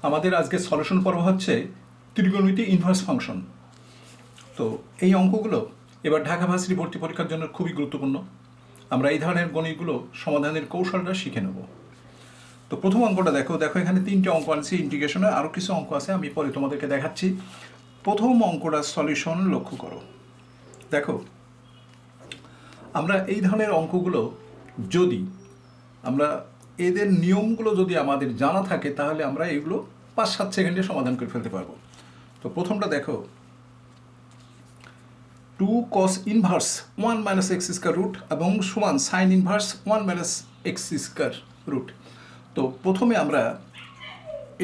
আমাদের আজকে সলিউশন পর্ব হচ্ছে ত্রিকোণমিতি ইনভার্স ফাংশন। তো এই অঙ্কগুলো এবার ঢাকা ভার্সিটি ভর্তি পরীক্ষার জন্য খুবই গুরুত্বপূর্ণ। আমরা এই ধরনের গণিতগুলো সমাধানের কৌশলটা শিখে নেব। তো প্রথম অঙ্কটা দেখো এখানে তিনটে অঙ্ক আছে, ইন্টিগ্রেশনে আরও কিছু অঙ্ক আছে, আমি পরে তোমাদেরকে দেখাচ্ছি। প্রথম অঙ্কটার সলিউশন লক্ষ্য করো। দেখো, আমরা এই ধরনের অঙ্কগুলো যদি আমরা এদের নিয়মগুলো যদি আমাদের জানা থাকে তাহলে আমরা এগুলো 5-7 সেকেন্ডে সমাধান করে ফেলতে পারবো। তো প্রথমটা দেখো, 2 cos inverse 1 minus x square root এবং সমান sine inverse 1 minus x square root. তো প্রথমে আমরা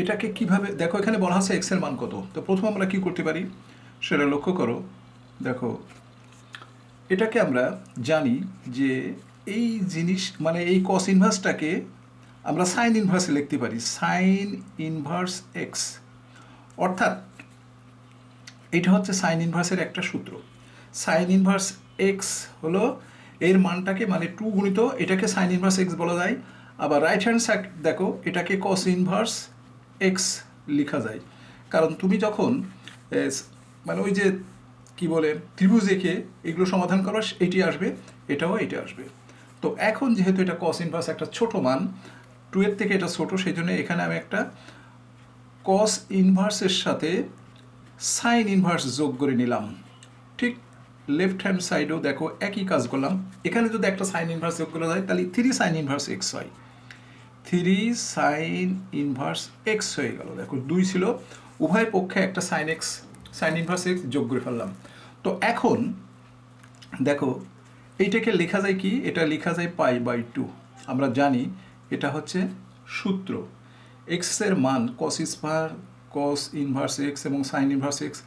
এটাকে কিভাবে, দেখো এখানে বলা আছে এক্সের মান কত। তো প্রথমে আমরা কি করতে পারি সেটা লক্ষ্য করো। দেখো, এটাকে আমরা জানি যে এই জিনিস মানে এই কস ইনভার্সটাকে আমরা সাইন ইনভার্সে লিখতে পারি, সাইন ইনভার্স এক্স। অর্থাৎ এটা হচ্ছে সাইন ইনভার্সের একটা সূত্র। সাইন ইনভার্স এক্স হলো এর মানটাকে মানে 2 গুণিত এটাকে সাইন ইনভার্স এক্স বলা যায়। আবার রাইট হ্যান্ড সাইড দেখো এটাকে কস ইনভার্স এক্স লেখা যায়। কারণ তুমি যখন মানে ওই যে কি বলে ত্রিভুজ এঁকে এগুলো সমাধান করো, এটি আসবে, এটাও এটা আসবে। তো এখন যেহেতু এটা কস ইনভার্স একটা ছোট মান, 2 এর থেকে এটা ছোট, সেই জন্য এখানে আমি একটা কস ইনভার্সের সাথে সাইন ইনভার্স যোগ করে নিলাম। ঠিক লেফট হ্যান্ড সাইডেও দেখো একই কাজ করলাম। এখানে যদি একটা সাইন ইনভার্স যোগ করা যায় তাহলে 3 সাইন ইনভার্স এক্স হয়, 3 সাইন ইনভার্স এক্স হয়ে গেল। দেখো 2 ছিল, উভয় পক্ষে একটা sine x sine inverse x যোগ করে ফেললাম। তো এখন দেখো এইটাকে লেখা যায় কি, এটা লেখা যায় π/2। আমরা জানি এটা হচ্ছে সূত্র, এক্সের মান কস স্কয়ার কস ইনভার্স এক্স এবং সাইন ইনভার্স এক্স,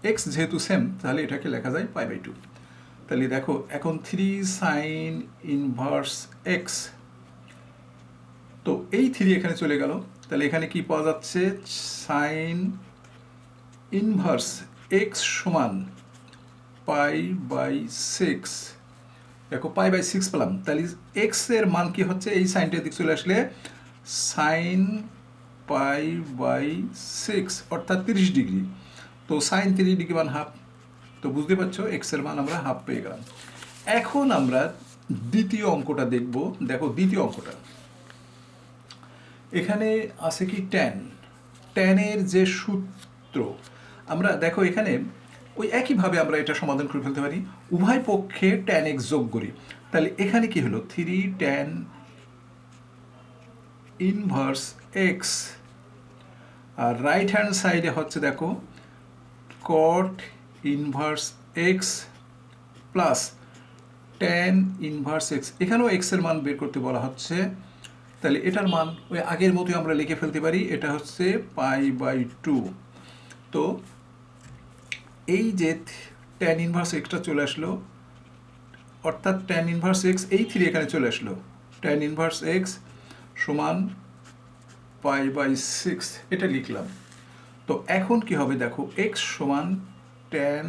এক্স যেহেতু সেম তাহলে এটাকে লেখা যায় π/2। তাহলে দেখো এখন 3 সাইন ইনভার্স এক্স, তো এই 3 এখানে চলে গেল। তাহলে এখানে কি পাওয়া যাচ্ছে, সাইন ইনভার্স এক্স সমান π/6। দেখো π/6 পেলাম। তাহলে এক্স এর মান কি হচ্ছে, এই সাইনটার দিক চলে আসলে সাইন π/6 অর্থাৎ 30 ডিগ্রি। তো সাইন 30 ডিগ্রি মান হাফ। তো বুঝতে পারছো এক্স এর মান আমরা হাফ পেয়ে গেলাম। এখন আমরা দ্বিতীয় অঙ্কটা দেখব। দেখো দ্বিতীয় অঙ্কটা, এখানে আছে কি ট্যানের যে সূত্র, আমরা দেখো এখানে ওই একইভাবে আমরা এটা সমাধান করে ফেলতে পারি, উভয় পক্ষে ট্যান এক্স যোগ করি। তাহলে এখানে কি হলো, 3 ট্যান ইনভার্স এক্স, আর রাইট হ্যান্ড সাইডে হচ্ছে দেখো কট inverse x plus tan inverse x. এখানেও এক্সের মান বের করতে বলা হচ্ছে। তাহলে এটার মান ওই আগের মতোই আমরা লিখে ফেলতে পারি, এটা হচ্ছে π/2। তো এই যে ট্যান ইনভার্স এক্সটা চলে আসলো, অর্থাৎ ট্যান ইনভার্স এক্স এই 3 এখানে চলে আসলো, ট্যান ইনভার্স এক্স সমান π/6 এটা লিখলাম। তো এখন কি হবে দেখো, এক্স সমান ট্যান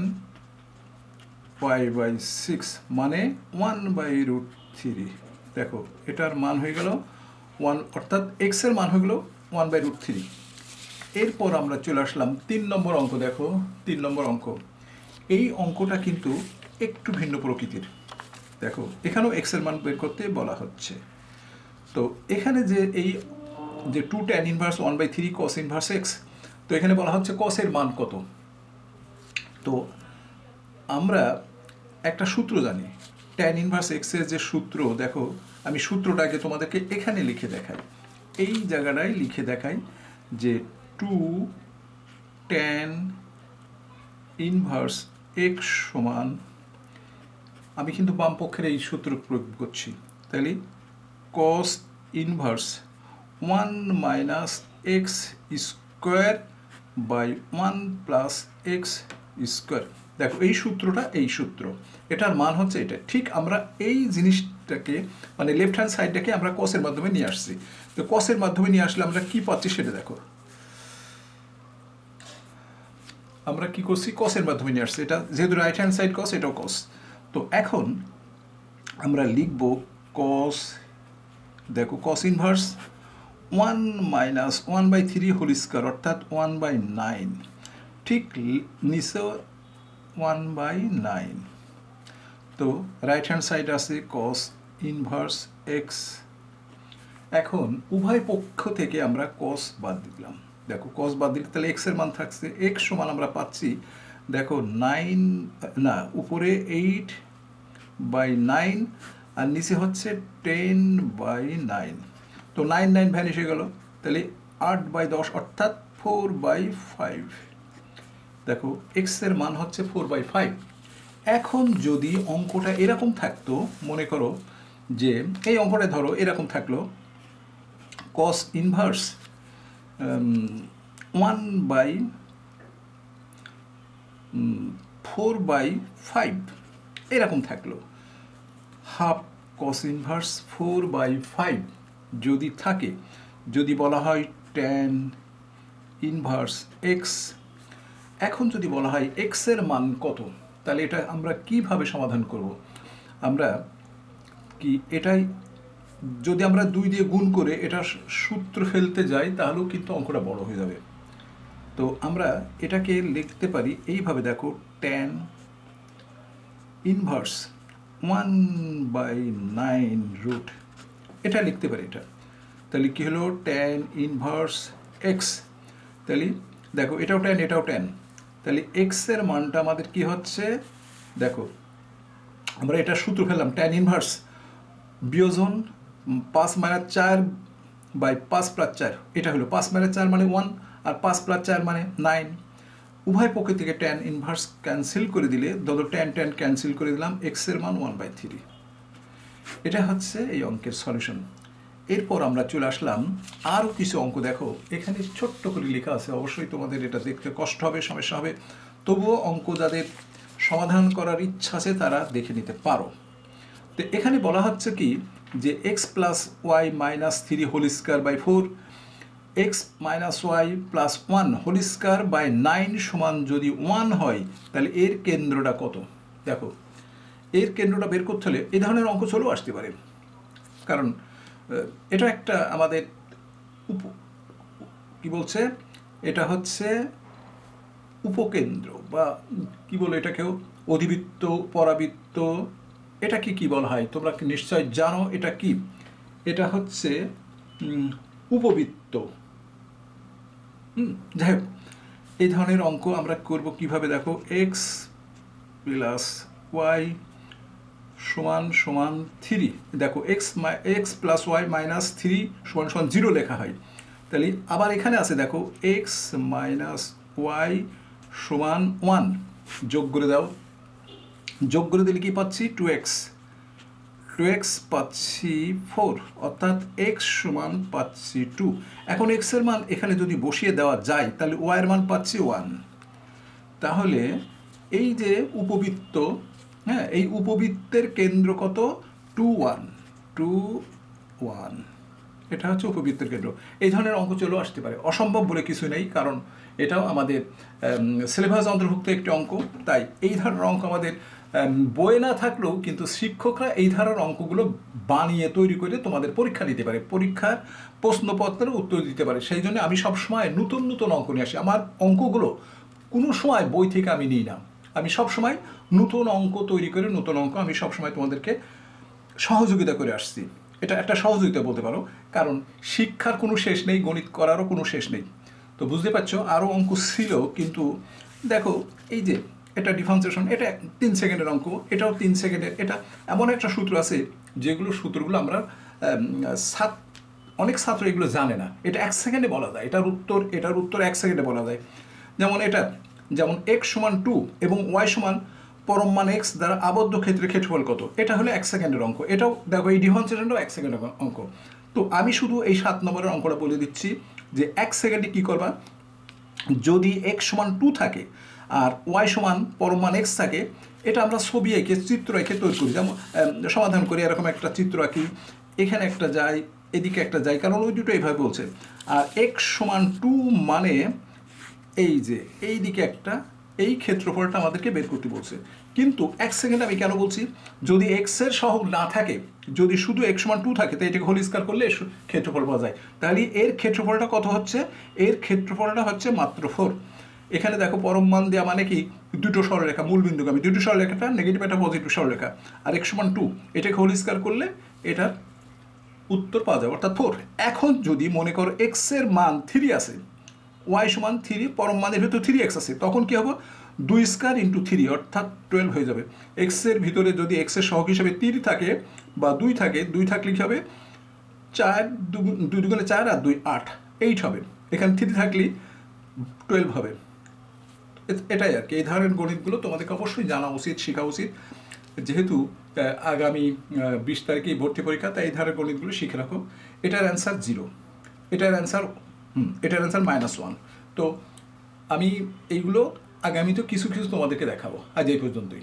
π/6 মানে 1/√3। দেখো এটার মান হয়ে গেল 1, অর্থাৎ এক্স এর মান হয়ে গেল 1/√3। এরপর আমরা চলে আসলাম 3 নম্বর অঙ্ক। দেখো 3 নম্বর অঙ্ক, এই অঙ্কটা কিন্তু একটু ভিন্ন প্রকৃতির। দেখো এখানেও এক্স এর মান বের করতে বলা হচ্ছে। তো এখানে যে এই যে 2 tan inverse 1/3 cos inverse x, তো এখানে বলা হচ্ছে কস এর মান কত। তো আমরা একটা সূত্র জানি, ট্যান ইনভার্স এক্সের যে সূত্র, দেখো আমি সূত্রটাকে তোমাদেরকে এখানে লিখে দেখাই, এই জায়গাটায় লিখে দেখাই যে 2 ট্যান ইনভার্স এক্স সমান, আমি কিন্তু বাম পক্ষের এই সূত্র প্রয়োগ করছি, তাহলে cos inverse 1 minus x square by 1 plus x square. দেখো এই সূত্রটা, এই সূত্র, এটার মান হচ্ছে এটা। ঠিক আমরা এই জিনিসটাকে মানে লেফট হ্যান্ড সাইডটাকে আমরা কসের মাধ্যমে নিয়ে আসছি। তো কসের মাধ্যমে নিয়ে আসলে আমরা কি পাচ্ছি সেটা দেখো, আমরা কি করছি, কসের মাধ্যমে নিয়ে আসছি। এটা যেহেতু রাইট হ্যান্ড সাইড কস, এটাও কস। তো এখন আমরা লিখব কস, দেখো cos inverse one minus one by three whole square অর্থাৎ 1/9, ঠিক নিচেও 1/9। তো রাইট হ্যান্ড সাইড আছে কস ইনভার্স এক্স। এখন উভয় পক্ষ থেকে আমরা কস বাদ দিলাম। দেখো কস বাদ দিলে তাহলে এক্সের মান থাকছে, এক্স সমান আমরা পাচ্ছি দেখো 9, না উপরে 8/9 আর নিচে হচ্ছে 10/9। তো 9 ভ্যানিশ হয়ে গেল, তাহলে 8/10 অর্থাৎ 4/5। দেখো এক্সের মান হচ্ছে 4/5। এখন যদি অঙ্কটা এরকম থাকতো, মনে করো যে এই অঙ্কটা ধরো এরকম থাকলো কস ইনভার্স 1/4/5 এরকম থাকলো, হাফ কস ইনভার্স 4/5 যদি থাকে, যদি বলা হয় tan ইনভার্স এক্স। এখন যদি বলা হয় এক্সের মান কত, তাহলে এটা আমরা কিভাবে সমাধান করব? আমরা কি এটাই যদি আমরা 2 দিয়ে গুণ করে এটা সূত্র ফেলতে যাই তাহলেও কিন্তু অঙ্কটা বড় হয়ে যাবে। তো আমরা এটাকে লিখতে পারি এইভাবে, দেখো tan ইনভার্স 1/9 রুট, এটা লিখতে পারি এটা। তাহলে কি হলো tan ইনভার্স এক্স। তাহলে দেখো এটাও tan এটাও tan, তাহলে এক্সের মানটা আমাদের কি হচ্ছে, দেখো আমরা এটা সূত্র ফেললাম tan ইনভার্স বিয়োজন 5-4/5+4, এটা হলো 5-4 মানে 1 আর 5+4 মানে 9। উভয় পক্ষ থেকে tan ইনভার্স ক্যান্সেল করে দিলে, ধরো tan ক্যান্সেল করে দিলাম, এক্সের মান 1/3। এটা হচ্ছে এই অঙ্কের সলিউশন। এরপর আমরা চলে আসলাম আরও কিছু অঙ্ক। দেখো এখানে ছোট্ট করে লেখা আছে, অবশ্যই তোমাদের এটা দেখতে কষ্ট হবে, সমস্যা হবে, তবুও অঙ্ক যাদের সমাধান করার ইচ্ছা আছে তারা দেখে নিতে পারো। তো এখানে বলা হচ্ছে কি যে x plus y minus 3 whole square by 4, x minus y plus 1 whole square by 9 সমান যদি 1 হয় তাহলে এর কেন্দ্রটা কত? দেখো এর কেন্দ্রটা বের করতে হলে এই ধরনের অঙ্ক চলেও আসতে পারে, কারণ এটা একটা আমাদের কি বলছে, এটা হচ্ছে উপকেন্দ্র বা কি বলে এটাকেও, অধিবৃত্ত, পরাবৃত্ত, এটা কি বলা হয় তোমরা নিশ্চয় জানো এটা কি। এটা হচ্ছে উপবৃত্ত। যাই হোক, এই ধরনের অঙ্ক আমরা করব কিভাবে, দেখো এক্স প্লাস ওয়াই সমান সমান 3, দেখো এক্স প্লাস ওয়াই মাইনাস 3 সমান সমান 0 লেখা হয়। তাহলে আবার এখানে আছে দেখো এক্স মাইনাস ওয়াই সমান 1, যোগ করে দাও, যোগ করে দিলে কি পাচ্ছি 2x পাচ্ছি 4, অর্থাৎ x সমান পাচ্ছি 2। এখন x এর মান এখানে যদি বসিয়ে দেওয়া যায় তাহলে y এর মান পাচ্ছি 1। তাহলে এই যে উপবৃত্ত, হ্যাঁ এই উপবৃত্তের কেন্দ্র কত, 2 1, এটা হচ্ছে উপবৃত্তের কেন্দ্র। এই ধরনের অঙ্ক চলেও আসতে পারে, অসম্ভব বলে কিছু নেই, কারণ এটাও আমাদের সিলেবাস অন্তর্ভুক্ত একটি অঙ্ক। তাই এই ধরনের অঙ্ক আমাদের বইয়ে না থাকলেও কিন্তু শিক্ষকরা এই ধরনের অঙ্কগুলো বানিয়ে তৈরি করে তোমাদের পরীক্ষা দিতে পারে, পরীক্ষার প্রশ্নপত্রের উত্তর দিতে পারে। সেই জন্য আমি সবসময় নতুন নতুন অঙ্ক নিয়ে আসি। আমার অঙ্কগুলো কোনো সময় বই থেকে আমি নিই না, আমি সবসময় নতুন অঙ্ক তৈরি করে নতুন অঙ্ক আমি সবসময় তোমাদেরকে সহযোগিতা করে আসছি। এটা একটা সহযোগিতা বলতে পারো, কারণ শিক্ষার কোনো শেষ নেই, গণিত করারও কোনো শেষ নেই। তো বুঝতে পারছো আরও অঙ্ক ছিল, কিন্তু দেখো এই যে এটা ডিফারেন্সিয়েশন, এটা 3 সেকেন্ডের অঙ্ক, এটাও 3 সেকেন্ডের। এটা এমন একটা সূত্র আছে যেগুলো সূত্রগুলো আমরা অনেক ছাত্র এগুলো জানে না, এটা 1 সেকেন্ডে বলা যায়, এটার উত্তর 1 সেকেন্ডে বলা যায়। যেমন x সমান 2 এবং y সমান পরম মান x দ্বারা আবদ্ধ ক্ষেত্রের ক্ষেত্রফল কত, এটা হলো 1 সেকেন্ডের অঙ্ক। এটাও দেখো এই ডিফারেন্সিয়েশনটাও 1 সেকেন্ডের অঙ্ক। তো আমি শুধু এই 7 নম্বরের অঙ্কটা বলে দিচ্ছি যে 1 সেকেন্ডে কী করবা, যদি x সমান 2 থাকে আর y সমান পরম মান x থাকে, এটা আমরা ছবি এঁকে চিত্র এঁকে তৈরি করি, যেমন সমাধান করি, এরকম একটা চিত্র আঁকি, এখানে একটা যাই, এদিকে একটা যাই, কারণ ওই দুটো এইভাবে বলছে। আর x সমান 2 মানে এই যে এই দিকে একটা এই ক্ষেত্রফলটা আমাদেরকে বের করতে বলছে। কিন্তু এক সেকেন্ড আমি কেন বলছি, যদি এক্সের সহগ না থাকে, যদি শুধু এক্স সমান 2 থাকে, তো এটাকে হোল স্কয়ার করলে ক্ষেত্রফল পাওয়া যায়। তাহলে এর ক্ষেত্রফলটা কত হচ্ছে? এর ক্ষেত্রফলটা হচ্ছে মাত্র 4। এখানে দেখো পরম মান দেওয়া মানে কি, দুটো সরলরেখা মূলবিন্দুগামী, দুটো সরলরেখাটা নেগেটিভ একটা পজিটিভ সরলরেখা, আর এক্স সমান 2, এটাকে হোল স্কয়ার করলে এটার উত্তর পাওয়া যাবে, অর্থাৎ 4। এখন যদি মনে করো এক্স এর মান 3 আছে, ওয়াই সমান 3, পরম মানের ভিতরে 3x আছে, তখন কি হবে? 2 স্কয়ার ইন্টু 3 অর্থাৎ 12 হয়ে যাবে। এক্স এর ভিতরে যদি এক্স এর সহগ হিসেবে 3 থাকে বা 2 থাকে, 2 থাকলে কি হবে? 4 2 দুগুণে 4 আর 2 8, 8 হবে। এখানে 3 থাকলেই 12 হবে। এটাই আর কি। এই ধরনের গণিতগুলো তোমাদেরকে অবশ্যই জানা উচিত, শেখা উচিত, যেহেতু আগামী 20 তারিখেই ভর্তি পরীক্ষা, তাই এই ধরনের গণিতগুলো শিখে রাখো। এটার অ্যান্সার 0, এটার অ্যান্সার -1। তো আমি এইগুলো আগামীতে কিছু কিছু তোমাদেরকে দেখাবো। আজ এই পর্যন্তই।